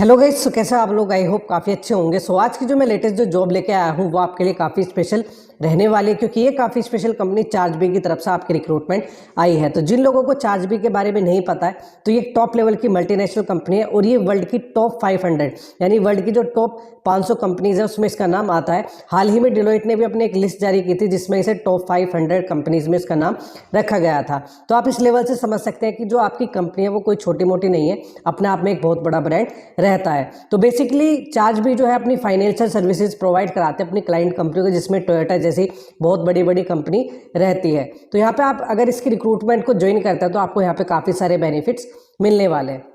Hello guys, कैसे आप लोग? आई होप काफ़ी अच्छे होंगे। आज की जो मैं लेटेस्ट जो जॉब लेके आया हूँ वो आपके लिए काफ़ी स्पेशल रहने वाली है, क्योंकि ये काफ़ी स्पेशल कंपनी चार्जबी की तरफ से आपकी रिक्रूटमेंट आई है। तो जिन लोगों को चार्जबी के बारे में नहीं पता है, तो ये टॉप लेवल की मल्टीनेशनल कंपनी है और ये वर्ल्ड की टॉप 500 यानी वर्ल्ड की जो टॉप 500 कंपनीज है उसमें इसका नाम आता है। हाल ही में डिलोइट ने भी अपनी एक लिस्ट जारी की थी जिसमें इसे टॉप 500 कंपनीज में इसका नाम रखा गया था। तो आप इस लेवल से समझ सकते हैं कि जो आपकी कंपनी है वो कोई छोटी मोटी नहीं है, अपने आप में एक बहुत बड़ा ब्रांड रहता है। तो बेसिकली चार्जबी जो है अपनी फाइनेंशियल सर्विसेज प्रोवाइड कराते हैं अपनी क्लाइंट कंपनी को, जिसमें टोयोटा जैसी बहुत बड़ी बड़ी कंपनी रहती है। तो यहाँ पे आप अगर इसकी रिक्रूटमेंट को ज्वाइन करते हैं तो आपको यहाँ पे काफ़ी सारे बेनिफिट्स मिलने वाले हैं।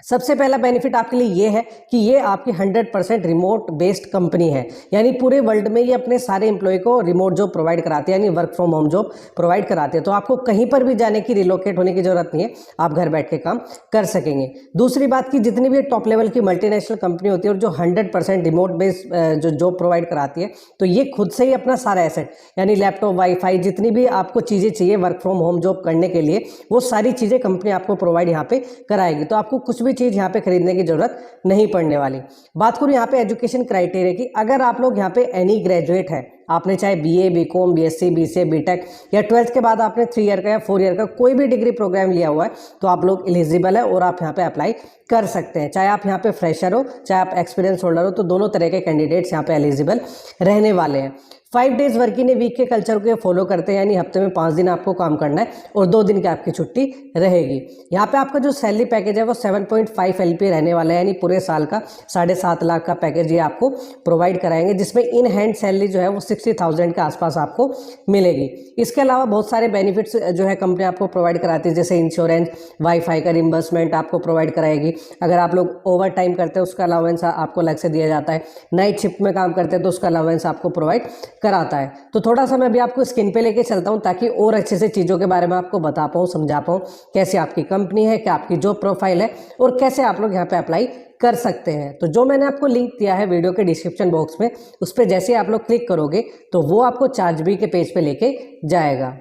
सबसे पहला बेनिफिट आपके लिए ये है कि ये आपकी 100% रिमोट बेस्ड कंपनी है, यानी पूरे वर्ल्ड में ये अपने सारे एम्प्लॉय को रिमोट जॉब प्रोवाइड कराते हैं, यानी work from home job provide कराते हैं। तो आपको कहीं पर भी जाने की, रिलोकेट होने की जरूरत नहीं है, आप घर बैठ के काम कर सकेंगे। दूसरी बात की जितनी भी टॉप लेवल की मल्टीनेशनल कंपनी होती है और जो 100% रिमोट बेस्ड जो जॉब प्रोवाइड कराती है, तो ये खुद से ही अपना सारा एसेट यानी लैपटॉप, वाईफाई, जितनी भी आपको चीज़ें चाहिए वर्क फ्रॉम होम जॉब करने के लिए, वो सारी चीज़ें कंपनी आपको प्रोवाइड यहाँ पे कराएगी। तो आपको कुछ भी चीज़ यहाँ पे खरीदने की जरूरत नहीं पड़ने वाली। बात करूँ यहाँ पे एजुकेशन क्राइटेरिया की, अगर आप लोग यहाँ पे एनी ग्रेजुएट है, आपने चाहे BA, BCom, BSc, BCA, BTech या 12th के बाद आपने 3 ईयर का या 4 ईयर का कोई भी डिग्री प्रोग्राम लिया हुआ है, तो आप लोग एलिजिबल है और आप यहाँ पे अप्लाई कर सकते हैं। चाहे आप यहाँ पे फ्रेशर हो, चाहे आप एक्सपीरियंस होल्डर हो, तो दोनों तरह के कैंडिडेट्स यहाँ पे एलिजिबल रहने वाले हैं। 5 डेज वर्किंग वीक के कल्चर को फॉलो करते हैं, यानी हफ्ते में 5 दिन आपको काम करना है और 2 दिन की आपकी छुट्टी रहेगी। यहाँ पे आपका जो सैलरी पैकेज है वो 7.5 LPA रहने वाला है, यानी पूरे साल का 7.5 लाख का पैकेज ये आपको प्रोवाइड कराएंगे, जिसमें इन हैंड सैलरी जो है वो 60,000 के आसपास आपको मिलेगी। इसके अलावा बहुत सारे बेनिफिट्स जो है कंपनी आपको प्रोवाइड कराती है, जैसे इंश्योरेंस, वाईफाई का रिम्बर्समेंट आपको प्रोवाइड कराएगी। अगर आप लोग ओवर टाइम करते हैं उसका अलाउंस आपको अलग से दिया जाता है। नाइट शिफ्ट में काम करते हैं तो उसका अलाउंस आपको प्रोवाइड कराता है। तो थोड़ा सा मैं अभी आपको स्क्रीन पे लेके चलता हूँ ताकि और अच्छे से चीज़ों के बारे में आपको बता पाऊँ, समझा पाऊँ कैसे आपकी कंपनी है, क्या आपकी जॉब प्रोफाइल है और कैसे आप लोग यहाँ पे अप्लाई कर सकते हैं। तो जो मैंने आपको लिंक दिया है वीडियो के डिस्क्रिप्शन बॉक्स में, उस पर जैसे आप लोग क्लिक करोगे तो वो आपको चार्जबी के पेज पे लेके जाएगा।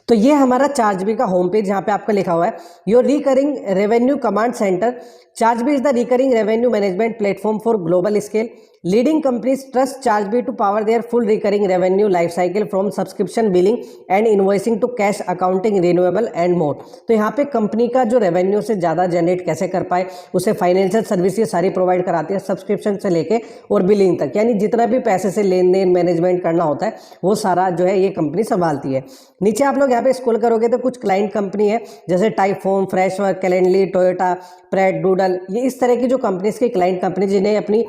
तो ये हमारा चार्जबी का होम पेज, यहाँ पे आपका लिखा हुआ है your recurring revenue command centre. Chargebee is the recurring revenue management platform for global scale. Leading companies trust Chargebee to power their full recurring revenue life cycle from subscription billing and invoicing to cash accounting renewable and more. तो यहाँ पे company का जो revenue से ज़्यादा generate कैसे कर पाए, उसे फाइनेंशियल सर्विस ये सारी प्रोवाइड कराती है, सब्सक्रिप्शन से लेके और बिलिंग तक, यानी जितना भी पैसे से लेन देन मैनेजमेंट करना होता है वो सारा जो है ये कंपनी संभालती है। नीचे आप लोग यहाँ पे स्क्रॉल करोगे तो कुछ क्लाइंट कंपनी है, जैसे Typeform, Freshwork, Calendly, Toyota, Pret, Doodle, ये इस तरह की जो कंपनीज की क्लाइंट कंपनी जिन्हें अपनी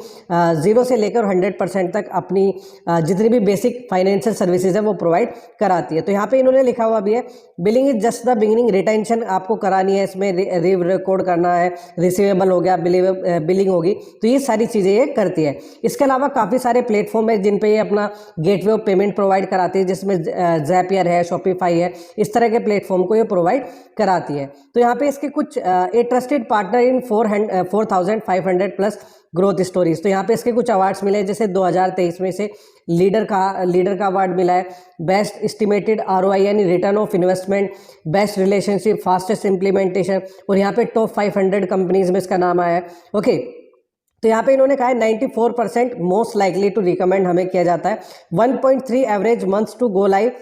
0 से लेकर 100% तक अपनी जितनी भी बेसिक फाइनेंशियल सर्विसेज है वो प्रोवाइड कराती है। तो यहाँ पे इन्होंने लिखा हुआ भी है billing is just the beginning. Retention आपको करानी है, इसमें रिकॉर्ड करना है, रिसीवेबल हो गया, बिलिंग होगी, तो ये सारी चीज़ें ये करती है। इसके अलावा काफ़ी सारे प्लेटफॉर्म है जिन पे ये अपना गेटवे ऑफ पेमेंट प्रोवाइड कराती है, जिसमें ज़ैपियर है, शॉपिफाई है, इस तरह के प्लेटफॉर्म को ये प्रोवाइड कराती है। तो यहाँ पे इसके कुछ a trusted partner in 4,500 plus growth stories. तो यहाँ पे इसके कुछ अवार्ड्स मिले, जैसे 2023 में से लीडर का अवार्ड मिला है, बेस्ट एस्टिमेटेड ROI यानी return of investment, best relationship, fastest implementation, और यहाँ पे टॉप 500 कंपनीज में इसका नाम आया है। ओके, तो यहाँ पे इन्होंने कहा है 94% मोस्ट लाइकली टू रिकमेंड हमें किया जाता है, 1.3 average months to go live,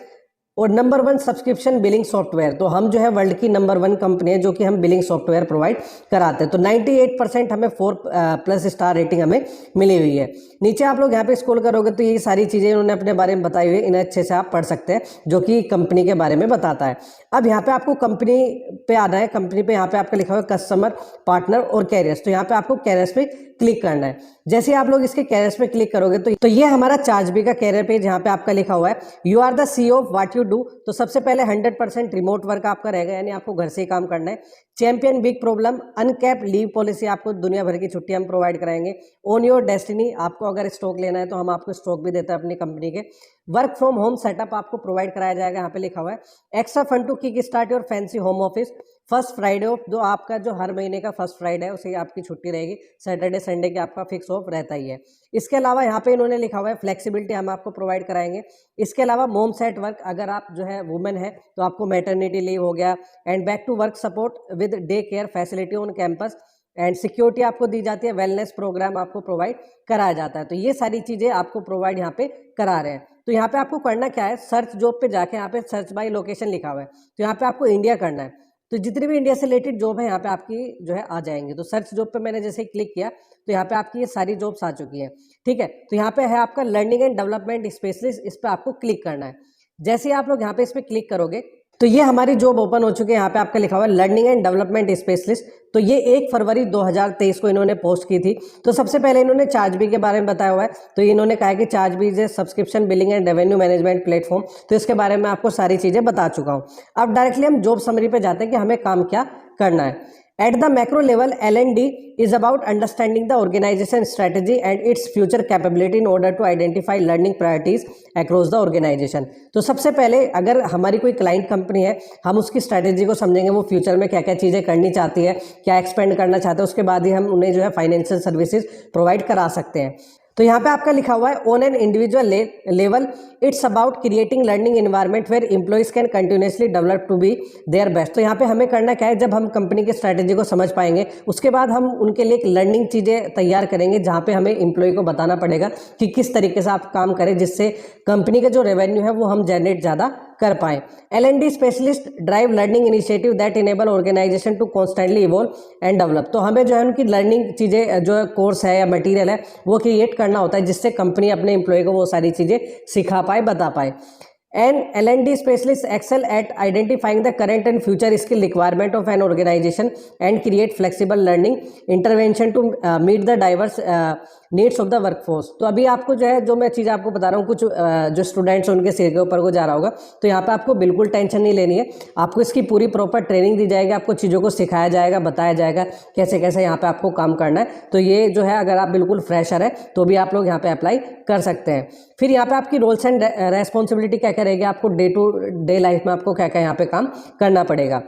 और नंबर 1 सब्सक्रिप्शन बिलिंग सॉफ्टवेयर। तो हम जो है वर्ल्ड की नंबर 1 कंपनी है जो कि हम बिलिंग सॉफ्टवेयर प्रोवाइड कराते हैं। तो 98% हमें 4+ स्टार रेटिंग हमें मिली हुई है। नीचे आप लोग यहाँ पे स्क्रॉल करोगे तो ये सारी चीज़ें इन्होंने अपने बारे में बताई हुई है, इन्हें अच्छे से आप पढ़ सकते हैं, जो कि कंपनी के बारे में बताता है। अब यहाँ पे आपको कंपनी पे आना है। कंपनी पे यहाँ पे आपका लिखा हुआ है कस्टमर, पार्टनर और कैरियर्स। तो यहाँ पे आपको कैरियर्स पे क्लिक करना है। जैसे आप लोग इसके कैरियर्स पे क्लिक करोगे तो ये हमारा चार्जबी का कैरियर पेज, यहाँ पे आपका लिखा हुआ है you are the CEO of what you do. तो सबसे पहले 100% रिमोट वर्क आपका रहेगा, यानी आपको घर से ही काम करना है। Champion big problem, uncapped leave policy, आपको दुनिया भर की छुट्टी हम प्रोवाइड कराएंगे। ओन योर डेस्टिनी, आपको अगर स्टॉक लेना है तो हम आपको स्टॉक भी देते हैं अपनी कंपनी के। वर्क फ्रॉम होम सेटअप आपको प्रोवाइड कराया जाएगा, यहाँ पे लिखा हुआ है extra fund to kick start your fancy home office. First Friday off, जो आपका जो हर महीने का फर्स्ट फ्राइडे है उसे आपकी छुट्टी रहेगी। सैटरडे संडे की आपका फिक्स ऑफ रहता ही है। इसके अलावा यहाँ पे इन्होंने लिखा हुआ है फ्लेक्सिबिलिटी हम आपको प्रोवाइड कराएंगे। इसके अलावा मोम सेट वर्क, अगर आप जो है वुमेन है तो आपको मैटरनिटी लीव हो गया, and back to work support with day care facility on campus, and security आपको दी जाती है, वेलनेस प्रोग्राम आपको प्रोवाइड कराया जाता है। तो ये सारी चीज़ें आपको प्रोवाइड यहाँ पे करा रहे हैं। तो यहाँ पे आपको करना क्या है, सर्च जॉब पे जाके यहाँ पे सर्च बाय लोकेशन लिखा हुआ है, तो यहाँ पे आपको इंडिया करना है। तो जितनी भी इंडिया से रिलेटेड जॉब है यहाँ पे आपकी जो है आ जाएंगे। तो सर्च जॉब पे मैंने जैसे क्लिक किया तो यहाँ पे आपकी ये सारी जॉब्स आ चुकी है, ठीक है। तो यहाँ पे है आपका लर्निंग एंड डेवलपमेंट स्पेशलिस्ट, इस पर आपको क्लिक करना है। जैसे ही आप लोग यहाँ पे इस पर क्लिक करोगे तो ये हमारी जॉब ओपन हो चुकी है। यहाँ पे आपका लिखा हुआ है लर्निंग एंड डेवलपमेंट स्पेशलिस्ट। तो ये 1 फरवरी 2023 को इन्होंने पोस्ट की थी। तो सबसे पहले इन्होंने चार्जबी के बारे में बताया हुआ है। तो इन्होंने कहा है कि Chargebee is a subscription billing and revenue management platform. तो इसके बारे में आपको सारी चीज़ें बता चुका हूँ। अब डायरेक्टली हम जॉब समरी पे जाते हैं कि हमें काम क्या करना है। At the macro level, L&D is about understanding the organization strategy and its future capability in order to identify learning priorities across the organization. तो सबसे पहले अगर हमारी कोई क्लाइंट कंपनी है, हम उसकी स्ट्रैटेजी को समझेंगे, वो फ्यूचर में क्या क्या चीज़ें करनी चाहती है, क्या एक्सपेंड करना चाहते हैं, उसके बाद ही हम उन्हें जो है फाइनेंशियल सर्विसेज प्रोवाइड करा सकते हैं। तो यहाँ पे आपका लिखा हुआ है on an individual level it's about creating learning environment where employees can continuously develop to be their best. तो यहाँ पे हमें करना क्या है, जब हम कंपनी की स्ट्रैटेजी को समझ पाएंगे उसके बाद हम उनके लिए एक लर्निंग चीज़ें तैयार करेंगे, जहाँ पे हमें एम्प्लॉय को बताना पड़ेगा कि किस तरीके से आप काम करें जिससे कंपनी का जो रेवेन्यू है वो हम जनरेट ज़्यादा कर पाएं। L&D specialist drive learning initiative that enable organisation to constantly evolve and develop. तो हमें जो है उनकी लर्निंग चीज़ें जो कोर्स है या मटेरियल है वो क्रिएट करना होता है, जिससे कंपनी अपने एम्प्लॉय को वो सारी चीज़ें सिखा पाए, बता पाए। An L&D specialists excel at identifying the current and future skill requirement of an organization and create flexible learning intervention to meet the diverse needs of the workforce. तो अभी आपको जो है, जो मैं चीज़ आपको बता रहा हूँ, कुछ जो स्टूडेंट्स उनके सिर के ऊपर को जा रहा होगा, तो यहाँ पे आपको बिल्कुल टेंशन नहीं लेनी है। आपको इसकी पूरी प्रॉपर ट्रेनिंग दी जाएगी, आपको चीज़ों को सिखाया जाएगा, बताया जाएगा कैसे कैसे यहाँ पे आपको काम करना है। तो ये जो है, अगर आप बिल्कुल फ्रेशर है तो भी आप लोग यहाँ पे अप्लाई कर सकते हैं। फिर यहाँ पे आपकी रोल्स एंड रेस्पॉन्सिबिलिटी क्या क्या रहेगी, आपको डे टू डे लाइफ में आपको क्या क्या यहाँ पे काम करना पड़ेगा।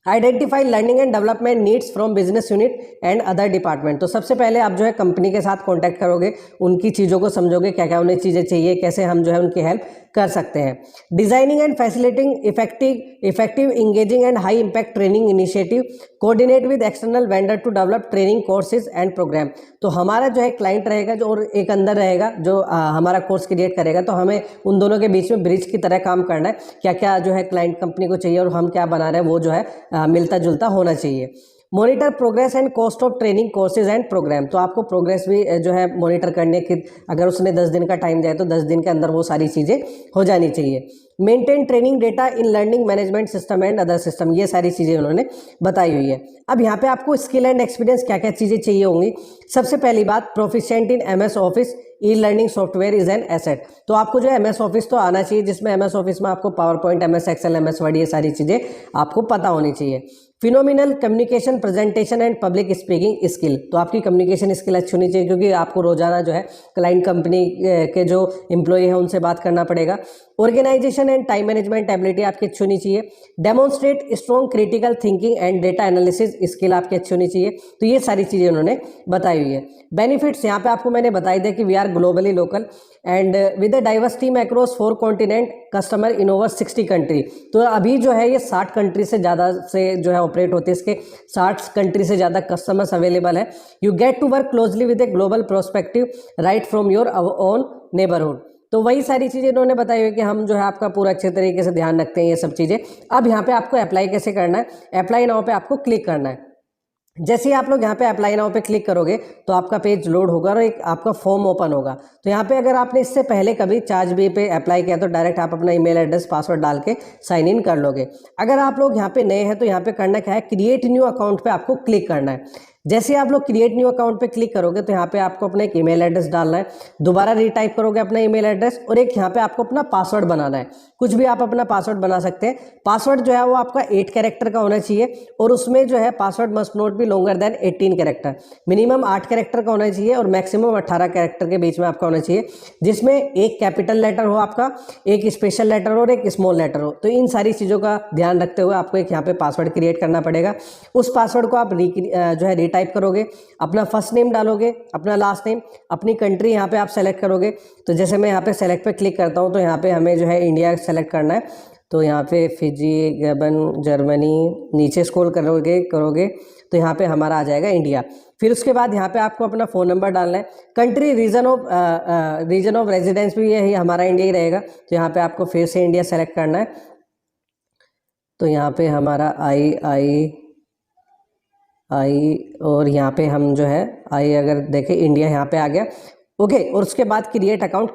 Identify learning and development needs from business unit and other department. तो सबसे पहले आप जो है कंपनी के साथ कांटेक्ट करोगे, उनकी चीज़ों को समझोगे, क्या क्या उन्हें चीज़ें चाहिए, कैसे हम जो है उनकी हेल्प कर सकते हैं। Designing and facilitating effective engaging and high impact training initiative, coordinate with external vendor to develop training courses and program. तो हमारा जो है क्लाइंट रहेगा जो, और एक अंदर रहेगा जो हमारा कोर्स क्रिएट करेगा। तो हमें उन दोनों के बीच में ब्रिज की तरह काम करना है, क्या क्या जो है क्लाइंट कंपनी को चाहिए और हम क्या बना रहे हैं वो जो है मिलता जुलता होना चाहिए। Monitor progress and cost of training courses and program. तो आपको प्रोग्रेस भी जो है मॉनिटर करने की, अगर उसने 10 दिन का टाइम दिया तो 10 दिन के अंदर वो सारी चीज़ें हो जानी चाहिए। Maintain training data in learning management system and other system, ये सारी चीज़ें उन्होंने बताई हुई है। अब यहाँ पे आपको स्किल एंड एक्सपीरियंस क्या क्या चीज़ें चाहिए होंगी। सबसे पहली बात, proficient in MS office, e learning software is an asset. तो आपको जो है MS ऑफिस तो आना चाहिए, जिसमें MS ऑफिस में आपको PowerPoint, MS excel, MS word, ये सारी चीज़ें आपको पता होनी चाहिए। Phenomenal communication, presentation and public speaking skill. तो आपकी कम्युनिकेशन स्किल अच्छी होनी चाहिए, क्योंकि आपको रोजाना जो है क्लाइंट कंपनी के जो एम्प्लॉय है उनसे बात करना पड़ेगा। Organisation and time management ability आपकी अच्छी होनी चाहिए। Demonstrate strong critical thinking and data analysis skill आपकी अच्छी होनी चाहिए। तो ये सारी चीज़ें उन्होंने बताई हुई है। बेनिफिट्स यहाँ पे आपको मैंने बताई दिया कि we are globally local and with a diverse team across 4 continent, customer in over 60 country. तो अभी जो है ये 60 कंट्री से ज़्यादा से जो है ऑपरेट होते हैं, इसके 60 कंट्री से ज़्यादा कस्टमर्स अवेलेबल है। You get to work closely with a global prospective right from your own neighbourhood. तो वही सारी चीज़ें इन्होंने बताई हुई कि हम जो है आपका पूरा अच्छे तरीके से ध्यान रखते हैं, ये सब चीज़ें। अब यहाँ पे आपको अप्लाई कैसे करना है, अप्लाई नाउ पे आपको क्लिक करना है। जैसे ही आप लोग यहाँ पे अप्लाई नाउ पे क्लिक करोगे तो आपका पेज लोड होगा और एक आपका फॉर्म ओपन होगा। तो यहाँ पे अगर आपने इससे पहले कभी चार्जबी पे अप्लाई किया तो डायरेक्ट आप अपना ईमेल एड्रेस, पासवर्ड डाल के साइन इन कर लोगे। अगर आप लोग यहाँ पे नए हैं तो यहाँ पे करना क्या है, क्रिएट न्यू अकाउंट पे आपको क्लिक करना है। जैसे आप लोग क्रिएट न्यू अकाउंट पे क्लिक करोगे तो यहाँ पे आपको अपना एक ईमेल एड्रेस डालना है, दोबारा रीटाइप करोगे अपना ईमेल एड्रेस, और एक यहाँ पे आपको अपना पासवर्ड बनाना है। कुछ भी आप अपना पासवर्ड बना सकते हैं। पासवर्ड जो है वो आपका 8 कैरेक्टर का होना चाहिए, और उसमें जो है password must not be longer than 18 character. Minimum 8 character का होना चाहिए और मैक्सिमम 18 कैरेक्टर के बीच में आपका होना चाहिए, जिसमें एक कैपिटल लेटर हो आपका, एक स्पेशल लेटर हो और एक स्मॉल लेटर हो। तो इन सारी चीज़ों का ध्यान रखते हुए आपको एक यहाँ पे पासवर्ड क्रिएट करना पड़ेगा। उस पासवर्ड को आप जो है टाइप करोगे, अपना फर्स्ट नेम डालोगे, अपना लास्ट नेम, अपनी कंट्री यहाँ पे आप सेलेक्ट करोगे। तो जैसे मैं यहाँ पे सेलेक्ट पे क्लिक करता हूँ तो यहाँ पे हमें जो है इंडिया सेलेक्ट करना है। तो यहाँ पे फिजी, गबन, जर्मनी, नीचे स्क्रॉल करोगे तो यहाँ पे हमारा आ जाएगा इंडिया। फिर उसके बाद यहाँ पे आपको अपना फ़ोन नंबर डालना है। कंट्री रीजन ऑफ रेजिडेंस भी यही हमारा इंडिया ही रहेगा। तो यहाँ पे आपको फिर से इंडिया सेलेक्ट करना है। तो यहाँ पे हमारा आई और यहाँ पे हम जो है अगर देखें इंडिया यहाँ पे आ गया। ओके, और उसके बाद क्रिएट अकाउंट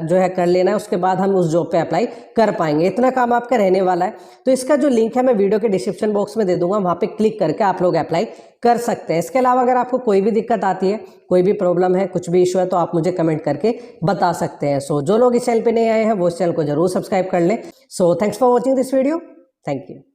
जो है कर लेना है। उसके बाद हम उस जॉब पे अप्लाई कर पाएंगे। इतना काम आपका रहने वाला है। तो इसका जो लिंक है मैं वीडियो के डिस्क्रिप्शन बॉक्स में दे दूंगा, वहाँ पे क्लिक करके आप लोग अप्लाई कर सकते हैं। इसके अलावा अगर आपको कोई भी दिक्कत आती है, कोई भी प्रॉब्लम है, कुछ भी इशू है तो आप मुझे कमेंट करके बता सकते हैं। सो जो लोग इस चैनल पर नए आए हैं वो इस चैनल को जरूर सब्सक्राइब कर लें। So thanks for watching this video. Thank you.